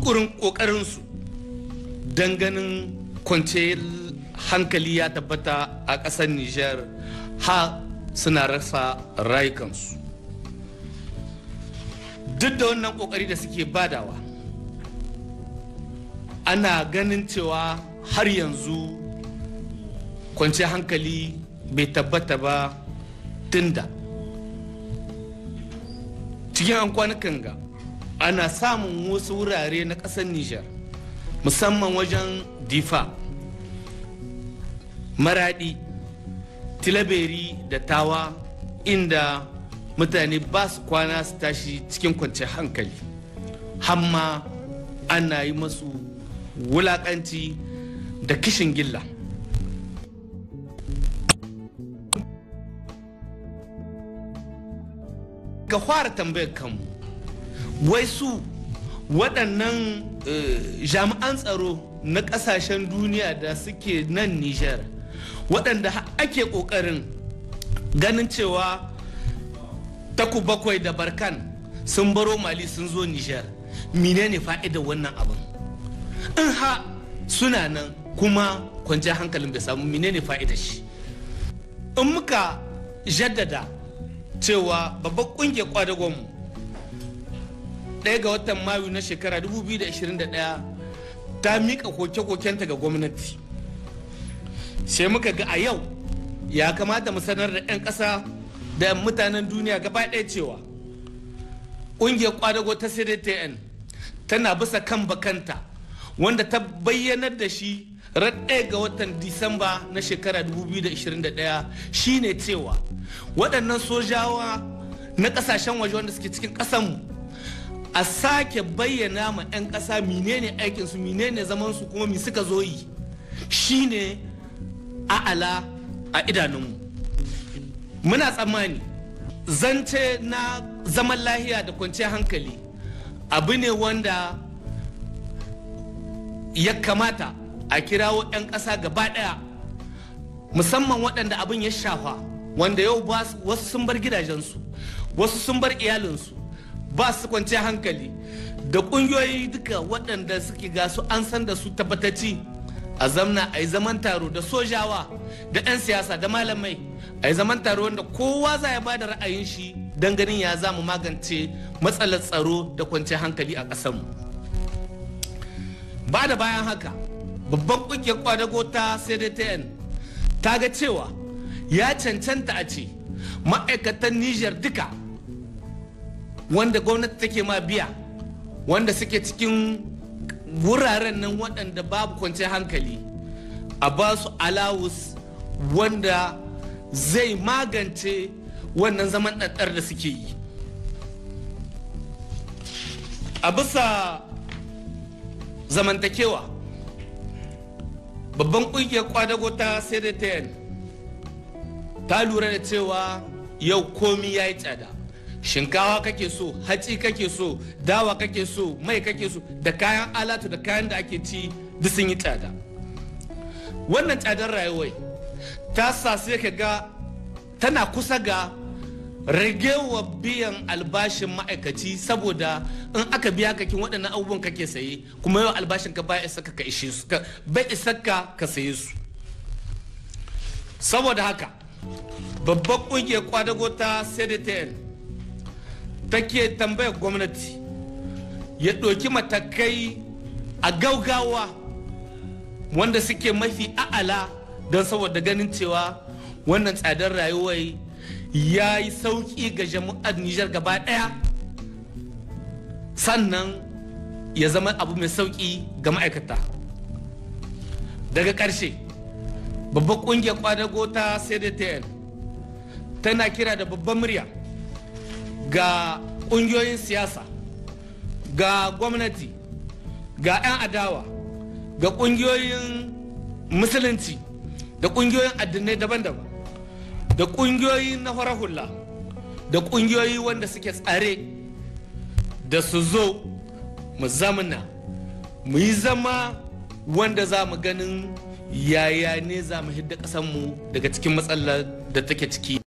tukurin ƙoƙarinsu don ganin kwanciyar hankali ya tabbata a ƙasar Nijar ha suna rasa rayukansu. Duk da wannan ƙoƙari da suke badawa, ana ganin cewa har yanzu kwanciyar hankali bai tabbata ba, tunda cikin an kwanukan ga ana samun wasu wurare na ƙasar Nijar, musamman wajen Difa, Maradi, Tilaberi da Tawa, inda mutane ba su kwana su tashi cikin kwanciyar hankali, hamma ana yi masu wulaƙanci da kishin gilla. Ga fara tambayar kanmu, wai su waɗannan jami'an tsaro na ƙasashen duniya da suke nan Nijar, waɗanda ake ƙoƙarin ganin cewa taku bakwai da Barkan sun baro Mali sun zo Nijar, menene fa'idar wannan abin? In ha suna nan kuma kwanciyar hankalin bai samu, menene fa'idar shi? In muka jaddada cewa babbar ƙungiyar kwadagonmu 1 ga watan Mayu na shekara 2021 ta miƙa koke-kokenta ga gwamnati, sai muka ga a yau ya kamata mu sanar da 'yan ƙasa da mutanen duniya gaba ɗaya cewa ƙungiyar kwadago ta CDTN tana bisa kan bakanta, wanda ta bayyanar da shi ran 1 ga watan Disamba na shekara 2021 shine cewa waɗannan sojawa na ƙasashen waje wanda suke cikin ƙasanmu a sake bayyana ma 'yan ƙasa menene aikinsu, menene zamansu, kuma mi suka zo yi, shine a'ala a idanunmu. Muna tsammani zance na zaman lahiya da kwanciyar hankali abu ne wanda ya kamata a kirawo 'yan ƙasa gaba ɗaya, musamman waɗanda abin ya shafa, wanda yau wasu sun bar gidajensu, wasu sun bar iyalinsu, ba su kwanciyar hankali, da ƙungiyoyi duka waɗanda suke gasu an san da su tabbatacci a zamna a yi zaman taro da sojawa da 'yan siyasa da malamai, a yi zaman taro wanda kowa za ya ba da ra'ayin shi don ganin ya za mu magance matsalar tsaro da kwanciyar hankali a ƙasarmu. Ba da bayan haka, babban ƙungiyar kwadago ta CDTN ta ga cewa ya cancanta a ce ma'aikatan Nijar duka wanda gwamnati take ma biya, wanda suke cikin wuraren nan waɗanda babu kwanciyar hankali, a ba su alawus wanda zai magance wannan zaman ɗaɗɗar da suke yi. A bisa zamantakewa, babban ƙungiyar kwadago ta CDTN ta lura da cewa yau komi ya yi tsada. Shinkawa kake so, hatsi kake so, dawa kake so, mai kake so, da kayan alatu da kayan da ake ci duk sun yi tsada. Wannan tsadar rayuwai ta sa sai ka ga tana kusa ga ragewa biyan albashin ma'aikaci, saboda in aka biya kakin waɗannan abubuwan kake saye, kuma yau albashin ka bai isa ka ishe su, bai isa ka saye su. Saboda haka babbar ƙungiyar kwadago ta CDTN take tambayar gwamnati ya ɗauki matakai a gaugawa wanda suke mafi a'ala, don saboda ganin cewa wannan tsadar rayuwar ya yi sauƙi ga jama'ar Nijar gaba ɗaya, sannan ya zama abu mai sauƙi ga ma'aikata. Daga ƙarshe, babbar ƙungiyar kwadago ta CDTN tana kira da babban murya ga ƙungiyoyin siyasa, ga gwamnati, ga 'yan adawa, ga ƙungiyoyin musulunci, da ƙungiyoyin addinai daban-daban, da ƙungiyoyi na farar hula, da ƙungiyoyi wanda suke tsare, da su zo mu zamana, mu yi zama wanda za mu ganin yaya ne za mu hidda ƙasanmu daga cikin matsalar da take ciki.